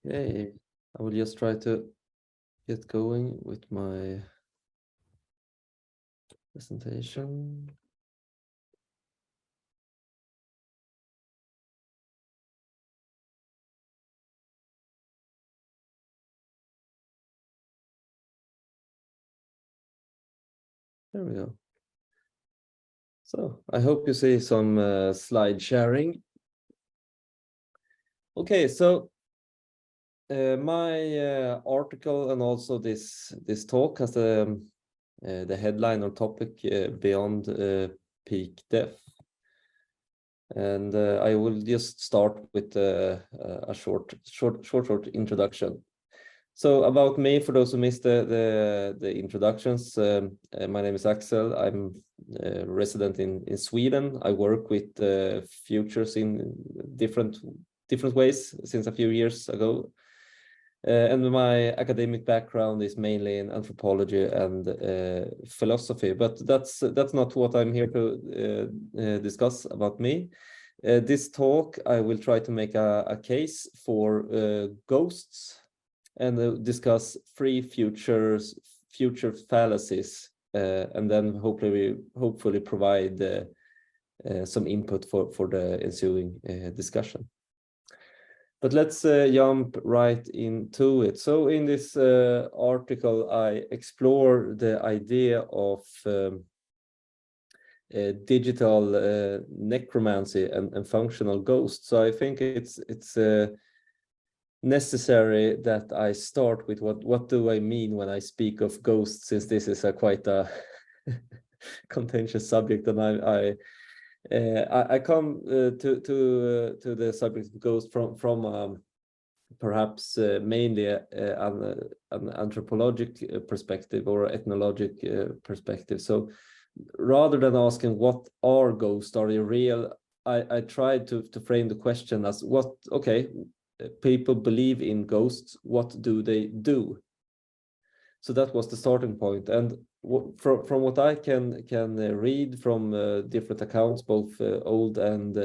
Okay, I will just try to get going with my presentation. There we go. So I hope you see some slide sharing. Okay, so my article and also this talk has the headline or topic beyond peak death, and I will just start with a short introduction. So about me, for those who missed the introductions, my name is Axel. I'm a resident in Sweden. I work with futures in different ways since a few years ago. And my academic background is mainly in anthropology and philosophy, but that's not what I'm here to discuss about me. This talk, I will try to make a case for ghosts and discuss three future fallacies, and then hopefully provide some input for the ensuing discussion. But let's jump right into it. So in this article, I explore the idea of digital necromancy and functional ghosts. So I think it's necessary that I start with what do I mean when I speak of ghosts, since this is quite a contentious subject, and I come to the subject of ghosts from perhaps mainly an anthropologic perspective or ethnologic perspective. So rather than asking what are ghosts, are they real, I tried to frame the question as people believe in ghosts, what do they do? So that was the starting point. And from what I can read from different accounts, both old and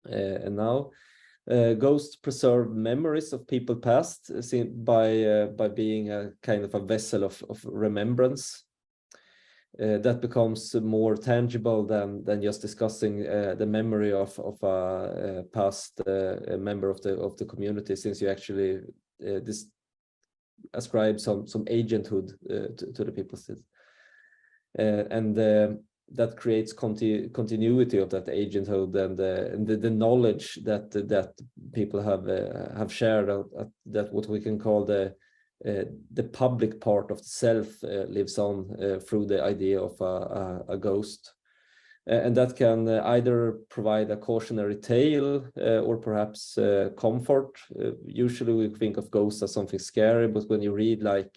now, ghosts preserve memories of people past by being a kind of a vessel of remembrance. That becomes more tangible than just discussing the memory of a past member of the community, since you actually ascribe some agenthood to the people still, and that creates continuity of that agenthood and the knowledge that people have shared, that what we can call the public part of the self lives on through the idea of a ghost, and that can either provide a cautionary tale or perhaps comfort. Usually we think of ghosts as something scary, but when you read like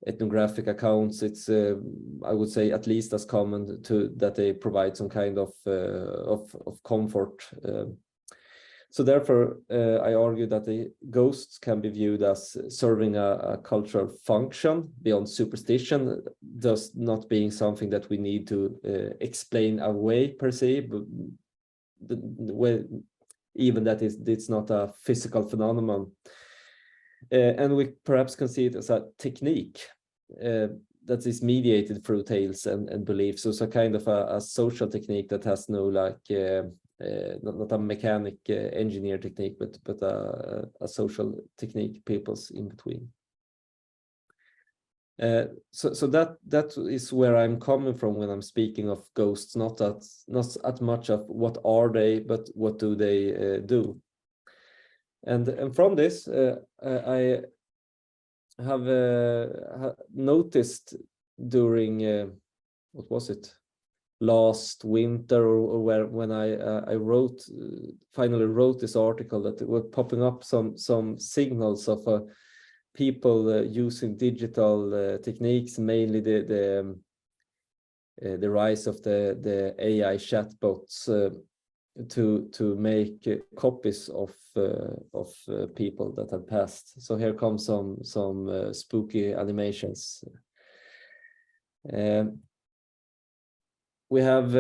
ethnographic accounts, it's I would say at least as common that they provide some kind of comfort. So therefore, I argue that the ghosts can be viewed as serving a cultural function beyond superstition, thus not being something that we need to explain away per se, but even that it's not a physical phenomenon. And we perhaps can see it as a technique that is mediated through tales and beliefs. So it's a kind of a social technique that has no not a mechanic engineer technique, but a social technique, people's in between. So that is where I'm coming from when I'm speaking of ghosts, not as much of what are they, but what do they do. And from this, I have noticed during what was it, last winter, or when I finally wrote this article, that were popping up some signals of people using digital techniques, mainly the rise of the AI chatbots to make copies of people that have passed. So here comes some spooky animations. we have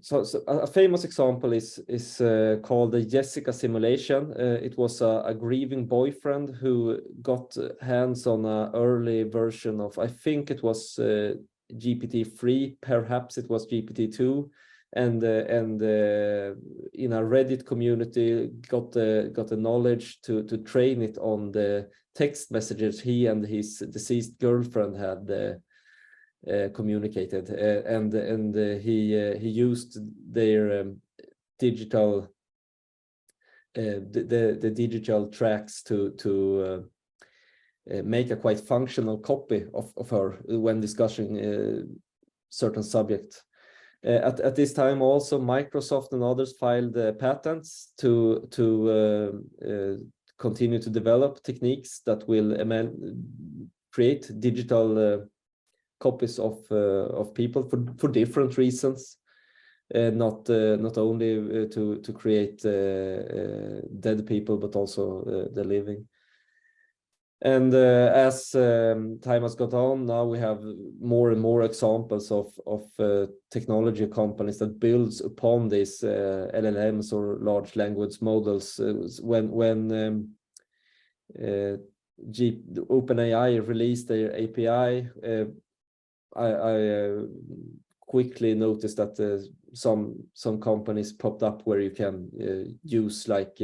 so a famous example is called the Jessica simulation. It was a grieving boyfriend who got hands on an early version of, I think it was GPT-3, perhaps it was GPT-2, and in a Reddit community got the knowledge to train it on the text messages he and his deceased girlfriend had communicated, and he used their digital the digital tracks to make a quite functional copy of her when discussing certain subject. At this time also Microsoft and others filed patents to continue to develop techniques that will create digital copies of people for different reasons, not only to create dead people, but also the living. And as time has gone on, now we have more and more examples of technology companies that builds upon these LLMs or large language models. When OpenAI released their API, I quickly noticed that some companies popped up where you can use like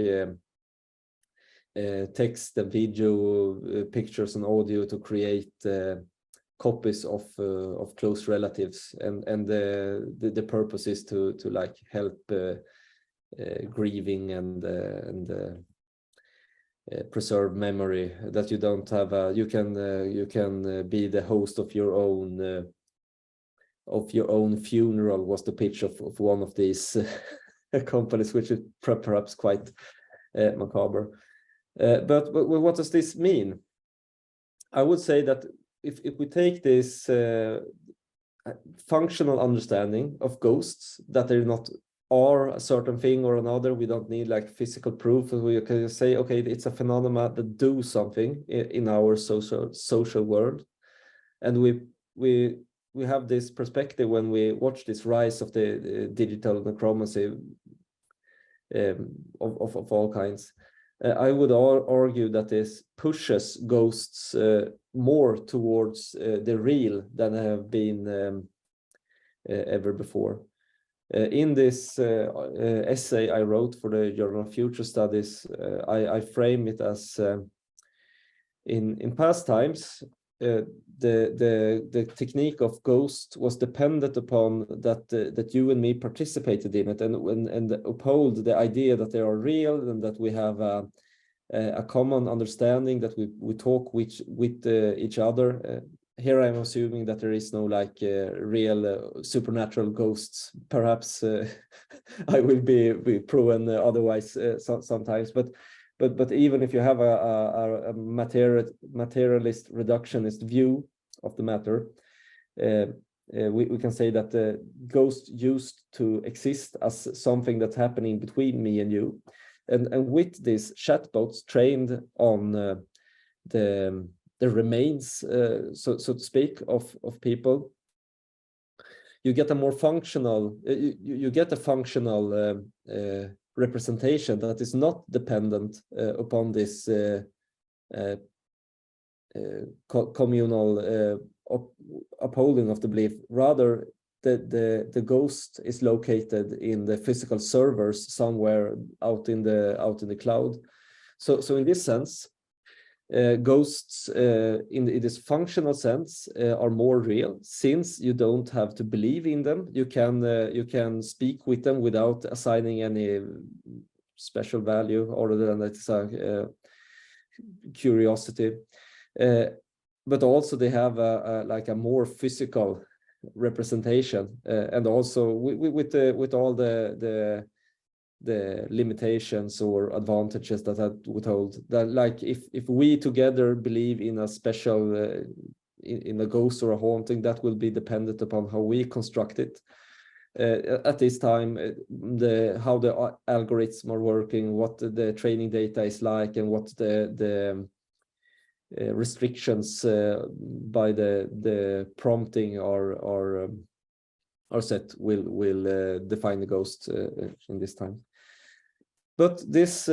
text and video, pictures and audio to create copies of close relatives, and the purpose is to like help grieving and preserve memory, that you don't have you can be the host of your own funeral, was the pitch of one of these companies, which is perhaps quite macabre. But what does this mean? I would say that if we take this functional understanding of ghosts, that they're not are a certain thing or another, we don't need like physical proof. We can say, okay, it's a phenomena that do something in our social world, and we have this perspective when we watch this rise of the digital necromancy of all kinds. I would argue that this pushes ghosts more towards the real than have been ever before. In this essay I wrote for the Journal of Future Studies, I frame it as in past times the technique of ghost was dependent upon that you and me participated in it and uphold the idea that they are real, and that we have a common understanding, that we talk with each other. Here I'm assuming that there is no like real supernatural ghosts. Perhaps I will be proven otherwise sometimes, but even if you have a materialist reductionist view of the matter, we can say that the ghost used to exist as something that's happening between me and you, and with these chatbots trained on the remains, so to speak, of people, you get a more functional, you get a functional representation that is not dependent upon this communal upholding of the belief. Rather, the ghost is located in the physical servers somewhere out in the cloud. So in this sense, ghosts in this functional sense are more real, since you don't have to believe in them. You can speak with them without assigning any special value, other than that it's a curiosity. But also they have like a more physical representation, and also with all the limitations or advantages that I would hold. That like if we together believe in a special in a ghost or a haunting, that will be dependent upon how we construct it. At this time, how the algorithms are working, what the training data is like, and what the restrictions by the prompting are our set will define the ghost in this time. But this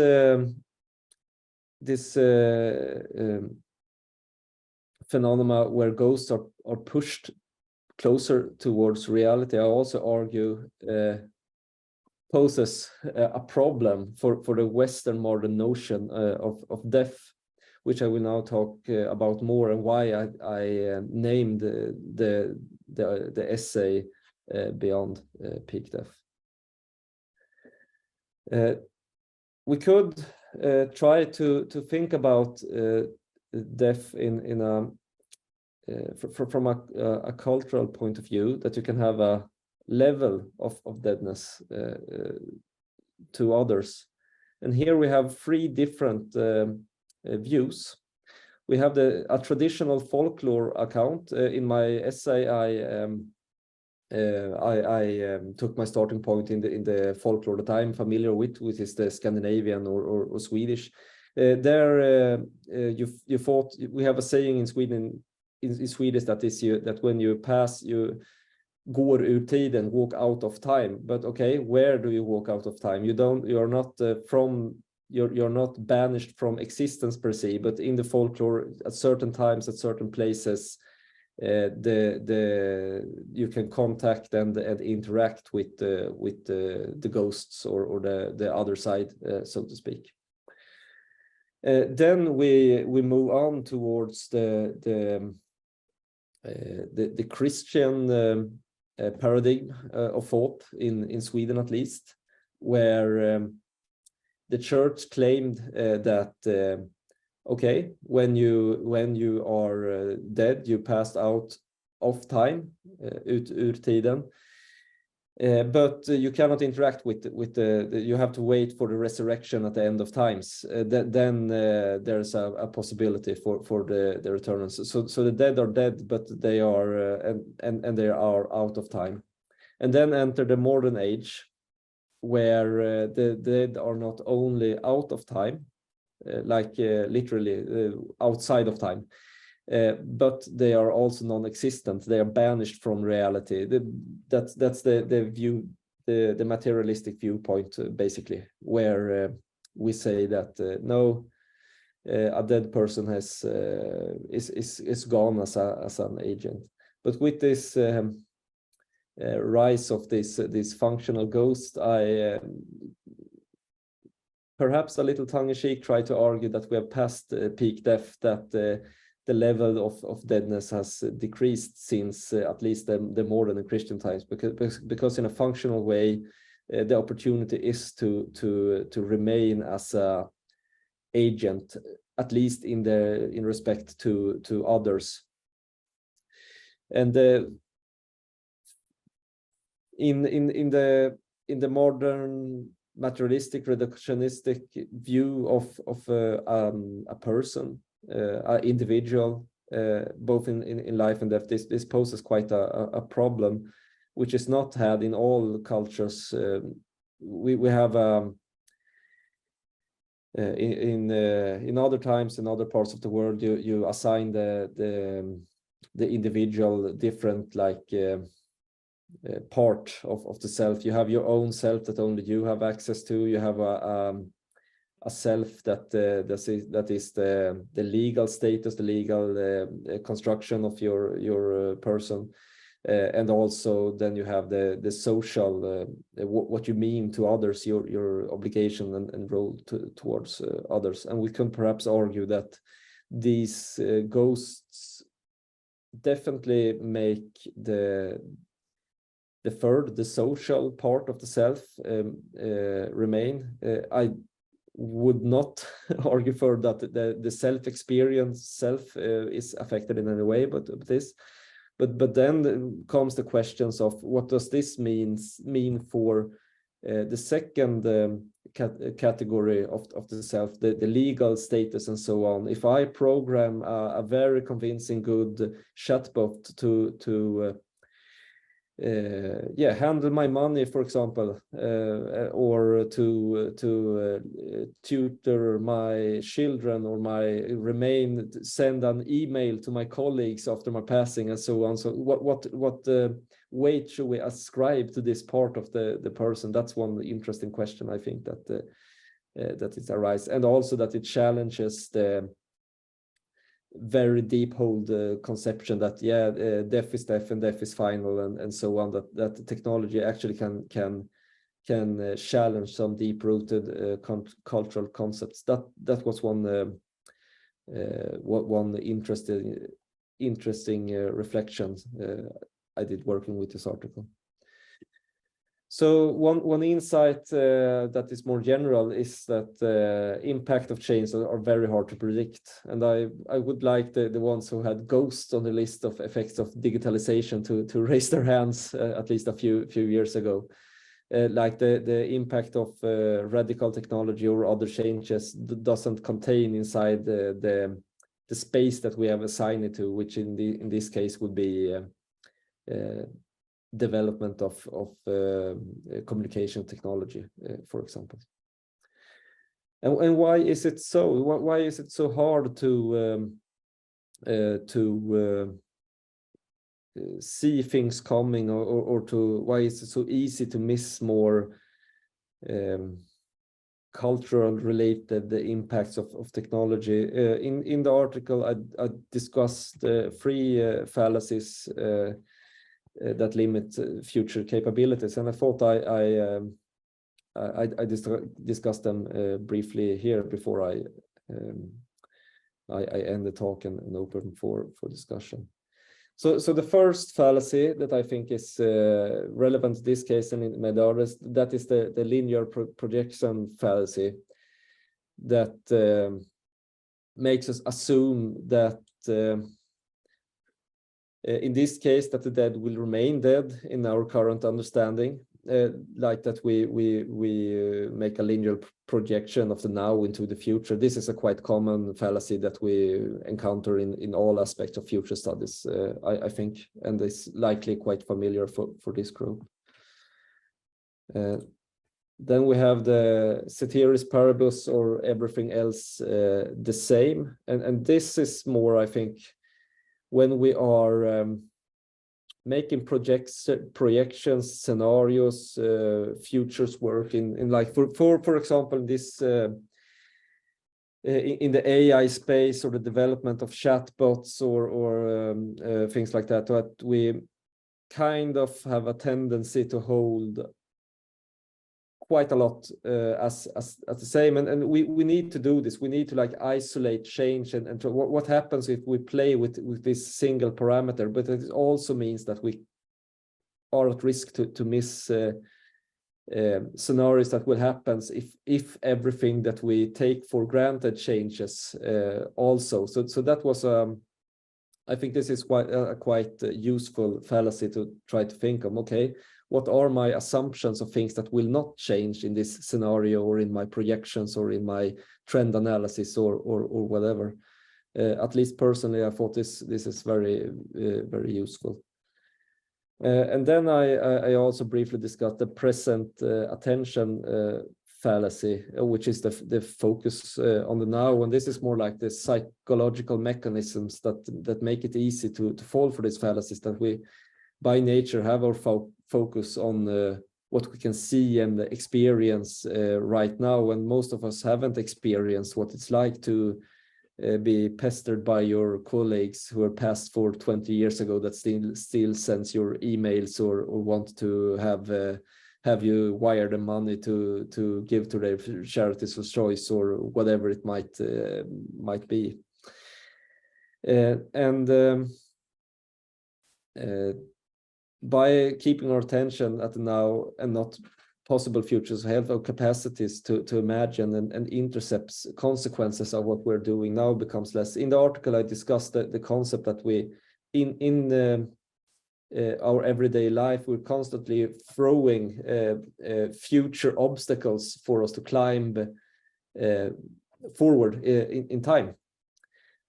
phenomena where ghosts are pushed closer towards reality, I also argue poses a problem for the Western modern notion of death, which I will now talk about more, and why I named the essay Beyond Peak Death. We could try to think about death in a from a cultural point of view, that you can have a level of deadness to others. And here we have three different views. We have a traditional folklore account. In my essay, I took my starting point in the folklore that I'm familiar with, which is the Scandinavian or Swedish. There, you thought we have a saying in Sweden, in Swedish, that when you pass, you går ur tiden, walk out of time. But okay, where do you walk out of time? You're not banished from existence per se, but in the folklore, at certain times, at certain places, you can contact and interact with the ghosts or the other side, so to speak. Then we move on towards the Christian paradigm of thought in Sweden, at least, where the church claimed that okay, when you are dead, you passed out of time, ut ur tiden, but you cannot interact with you have to wait for the resurrection at the end of times. Then there's a possibility for the return. So the dead are dead, but they are and they are out of time. And then enter the modern age, where the dead are not only out of time, literally outside of time, but they are also non-existent. They are banished from reality. That's the view, the materialistic viewpoint, basically, where we say that no, a dead person is gone as an agent. But with this rise of this functional ghost, I perhaps a little tongue-in-cheek try to argue that we have passed peak death, that the level of deadness has decreased since at least the modern and Christian times, because in a functional way, the opportunity is to remain as a agent, at least in respect to others. And in the modern materialistic reductionistic view of a person, an individual, both in life and death, this poses quite a problem, which is not had in all cultures. We have in other times, in other parts of the world, you assign the individual different, like part of the self. You have your own self that only you have access to. You have a self that is the legal status, the legal construction of your person, and also then you have the social, what you mean to others, your obligation and role towards others. And we can perhaps argue that these ghosts definitely make the social part of the self remain. I would not argue for that the self-experience is affected in any way, but then comes the questions of what does this mean for the second category of the self, the legal status and so on. If I program a very convincing good chatbot to handle my money, for example, or to tutor my children, or send an email to my colleagues after my passing, and so on. So what weight should we ascribe to this part of the person? That's one interesting question, I think, that it arises, and also that it challenges the very deep hold conception that death is death and death is final, and so on, that the technology actually can challenge some deep-rooted cultural concepts. That was one interesting reflection I did working with this article. So one insight that is more general is that impact of change are very hard to predict, and I would like the ones who had ghosts on the list of effects of digitalization to raise their hands at least a few years ago. Like the impact of radical technology or other changes doesn't contain inside the space that we have assigned it to, which in this case would be development of communication technology, for example. And why is it so? Why is it so hard to see things coming, or why is it so easy to miss more cultural related impacts of technology? In the article, I discussed 3 fallacies that limit future capabilities, and I thought I discussed them briefly here before I end the talk and open for discussion. So the first fallacy that I think is relevant to this case and in many others, that is the linear projection fallacy, that makes us assume that in this case that the dead will remain dead in our current understanding, like that we make a linear projection of the now into the future. This is a quite common fallacy that we encounter in all aspects of future studies, I think, and it's likely quite familiar for this group. Then we have the Ceteris paribus, or everything else the same, and this is more, I think, when we are making projections, scenarios, futures work in like for example this in the AI space, or the development of chatbots, or things like that, that we kind of have a tendency to hold quite a lot as the same, and we need to do this. We need to like isolate change and to what happens if we play with this single parameter, but it also means that we are at risk to miss scenarios that will happen if everything that we take for granted changes also. So that was I think this is quite a useful fallacy to try to think of. Okay, what are my assumptions of things that will not change in this scenario, or in my projections, or in my trend analysis, or whatever? At least personally, I thought this is very useful. And then I also briefly discussed the present attention fallacy, which is the focus on the now, and this is more like the psychological mechanisms that make it easy to fall for these fallacies, that we by nature have our focus on what we can see and experience right now, when most of us haven't experienced what it's like to be pestered by your colleagues who are passed for 20 years ago, that still sends your emails, or want to have you wire them money to give to their charities of choice, or whatever it might be. By keeping our attention at the now and not possible futures, have our capacities to imagine and intercept consequences of what we're doing now becomes less. In the article, I discussed the concept that we in our everyday life, we're constantly throwing future obstacles for us to climb forward in time.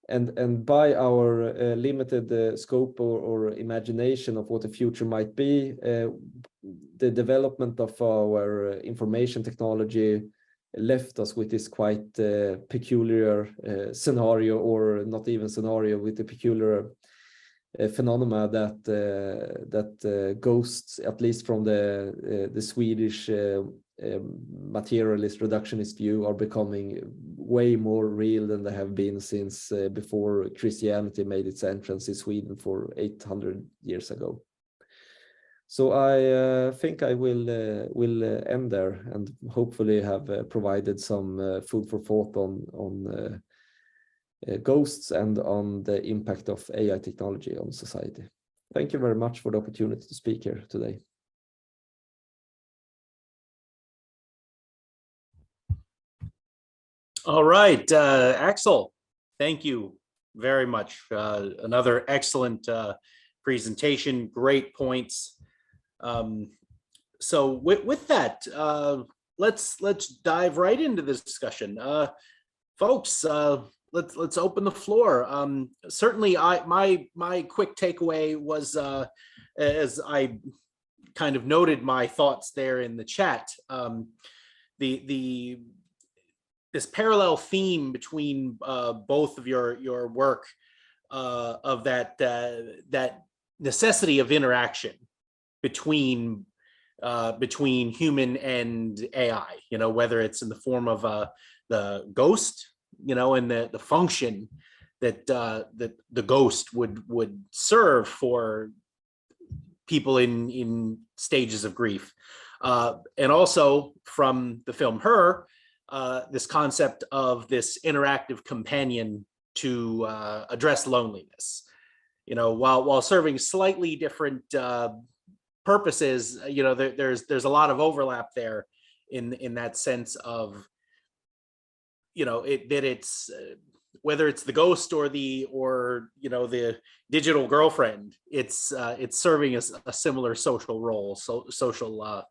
And by our limited scope or imagination of what the future might be, the development of our information technology left us with this quite peculiar scenario, or not even scenario, with the peculiar phenomena that ghosts, at least from the Swedish materialist reductionist view, are becoming way more real than they have been since before Christianity made its entrance in Sweden for 800 years ago. So I think I will end there, and hopefully have provided some food for thought on ghosts and on the impact of AI technology on society. Thank you very much for the opportunity to speak here today. All right, Axel, thank you very much. Another excellent presentation, great points. So with that, let's dive right into this discussion, folks. Let's open the floor. Certainly, my quick takeaway was, as I kind of noted my thoughts there in the chat, this parallel theme between both of your work, of that necessity of interaction between human and AI, you know, whether it's in the form of the ghost, you know, and the function that the ghost would serve for people in stages of grief, and also from the film Her, this concept of this interactive companion to address loneliness, you know, while serving slightly different purposes. You know, there's a lot of overlap there in that sense of, you know, it's whether it's the ghost or you know, the digital girlfriend, it's serving as a similar social role, social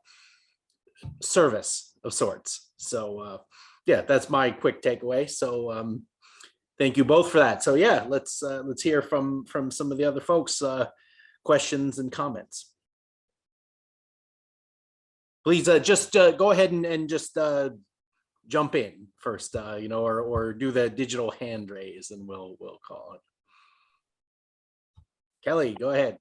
service of sorts. So yeah, that's my quick takeaway. So thank you both for that. So yeah, let's hear from some of the other folks, questions and comments. Please just go ahead and just jump in first, you know, or do the digital hand raise, and we'll call it. Kelly, go ahead.